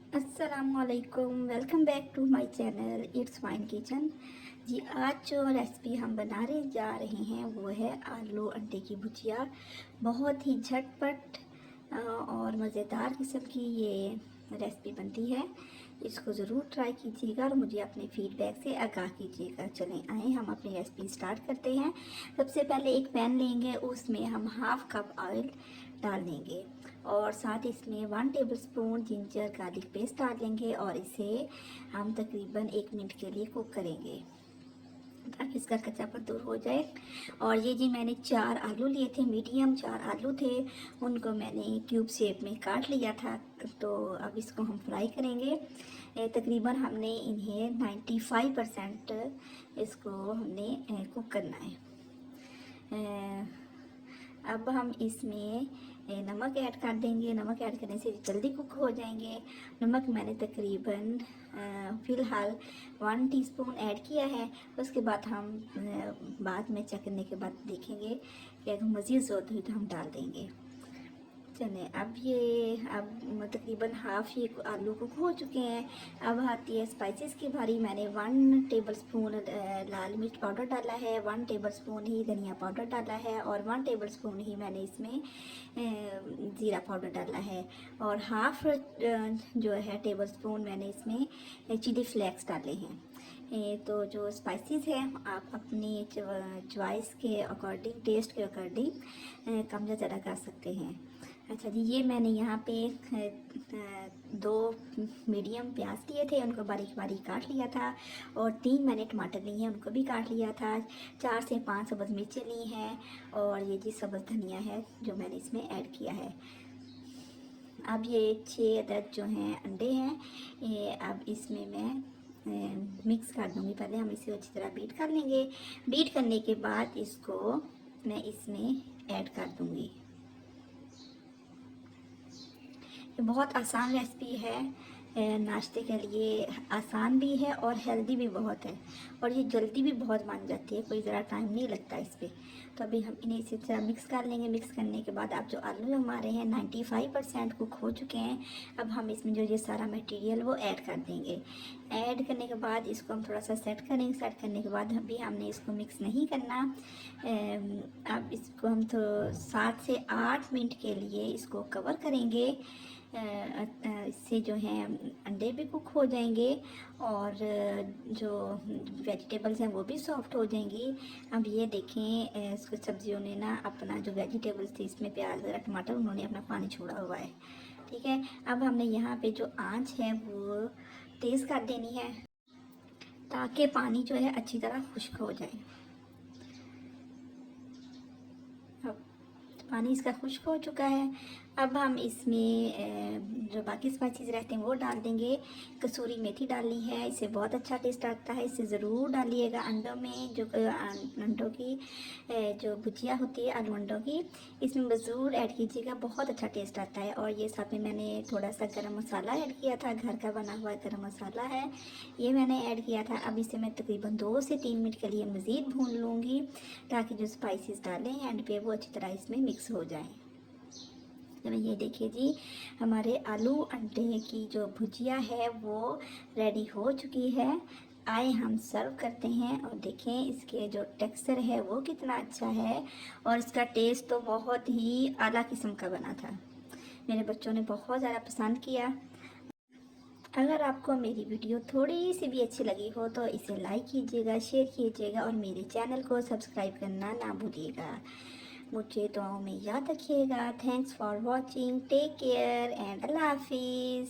अस्सलामुअलैकुम, welcome back to my channel it's Fine Kitchen. जी, आज जो रेसिपी हम बनाने जा रहे हैं वो है आलू अंडे की भुजिया। बहुत ही झटपट और मज़ेदार किस्म की ये रेसिपी बनती है। इसको ज़रूर ट्राई कीजिएगा और मुझे अपने फीडबैक से आगाह कीजिएगा। चलें आए हम अपनी रेसिपी स्टार्ट करते हैं। सबसे पहले एक पैन लेंगे, उसमें हम हाफ़ कप ऑयल डाल देंगे और साथ इसमें 1 टेबलस्पून जिंजर गार्लिक पेस्ट डाल देंगे और इसे हम तकरीबन 1 मिनट के लिए कुक करेंगे ताकि इसका कच्चापन दूर हो जाए। और ये जी मैंने 4 आलू लिए थे, मीडियम 4 आलू थे, उनको मैंने क्यूब शेप में काट लिया था। तो अब इसको हम फ्राई करेंगे। तकरीबन हमने इन्हें 95% इसको हमने कुक करना है। अब हम इसमें नमक ऐड कर देंगे। नमक ऐड करने से जल्दी कुक हो जाएंगे। नमक मैंने तकरीबन फ़िलहाल 1 टीस्पून ऐड किया है। उसके बाद हम बाद में चखने के बाद देखेंगे कि अगर मज़ीद ज़रूरत हुई तो हम डाल देंगे। चलें अब तकरीबन हाफ़ ये आलू कुक हो चुके हैं। अब आती है स्पाइसेस की बारी। मैंने 1 टेबलस्पून लाल मिर्च पाउडर डाला है, 1 टेबलस्पून ही धनिया पाउडर डाला है और 1 टेबलस्पून ही मैंने इसमें ज़ीरा पाउडर डाला है और हाफ़ जो है टेबलस्पून मैंने इसमें चिली फ्लेक्स डाले हैं। तो जो स्पाइसेस हैं आप अपनी चॉइस के अकॉर्डिंग, टेस्ट के अकॉर्डिंग कम या ज़्यादा कर सकते हैं। अच्छा जी, ये मैंने यहाँ पे 2 मीडियम प्याज लिए थे, उनको बारीक बारीक काट लिया था और 3 मैंने टमाटर लिए हैं, उनको भी काट लिया था। 4 से 5 सब्ज़ मिर्चें ली हैं और ये जी सब्ज़ धनिया है जो मैंने इसमें ऐड किया है। अब ये 6 अदद जो हैं अंडे हैं, ये अब इसमें मैं मिक्स कर दूँगी। पहले हम इसे अच्छी तरह बीट कर लेंगे। बीट करने के बाद इसको मैं इसमें ऐड कर दूँगी। ये बहुत आसान रेसिपी है, नाश्ते के लिए आसान भी है और हेल्दी भी बहुत है और ये जल्दी भी बहुत बन जाती है, कोई ज़रा टाइम नहीं लगता इस पर। तो अभी हम इन्हें इसी तरह मिक्स कर लेंगे। मिक्स करने के बाद अब जो आलू हमारे हैं 95% कुक हो चुके हैं। अब हम इसमें जो ये सारा मटेरियल वो ऐड कर देंगे। ऐड करने के बाद इसको हम थोड़ा सा सेट करेंगे। सेट करने के बाद अभी हमने इसको मिक्स नहीं करना। अब इसको हम तो 7 से 8 मिनट के लिए इसको कवर करेंगे। इससे जो है अंडे भी कुक हो जाएंगे और जो वेजिटेबल्स हैं वो भी सॉफ्ट हो जाएंगी। अब ये देखें, इसको सब्जियों ने ना अपना जो वेजिटेबल्स थे इसमें प्याज और टमाटर उन्होंने अपना पानी छोड़ा हुआ है। ठीक है, अब हमने यहाँ पे जो आंच है वो तेज़ कर देनी है ताकि पानी जो है अच्छी तरह खुश्क हो जाए। अब पानी इसका खुश्क हो चुका है। अब हम इसमें जो बाकी स्पाइसेस रहते हैं वो डाल देंगे। कसूरी मेथी डालनी है, इससे बहुत अच्छा टेस्ट आता है, इसे ज़रूर डालिएगा। अंडों में जो अंडों की जो भुजिया होती है आलू अंडों की, इसमें ज़रूर ऐड कीजिएगा, बहुत अच्छा टेस्ट आता है। और ये साथ में मैंने थोड़ा सा गरम मसाला ऐड किया था, घर का बना हुआ गरम मसाला है, ये मैंने ऐड किया था। अब इसे मैं तकरीबन 2 से 3 मिनट के लिए मज़ीद भून लूँगी ताकि जो स्पाइसेस डालें एंड पे वो अच्छी तरह इसमें मिक्स हो जाएं। तो ये देखिए जी, हमारे आलू अंडे की जो भुजिया है वो रेडी हो चुकी है। आए हम सर्व करते हैं और देखें इसके जो टेक्सचर है वो कितना अच्छा है और इसका टेस्ट तो बहुत ही आला किस्म का बना था। मेरे बच्चों ने बहुत ज़्यादा पसंद किया। अगर आपको मेरी वीडियो थोड़ी सी भी अच्छी लगी हो तो इसे लाइक कीजिएगा, शेयर कीजिएगा और मेरे चैनल को सब्सक्राइब करना ना भूलिएगा। मुझे दुआओं में याद रखिएगा। Thanks for watching, take care and अल्लाह हाफिज़।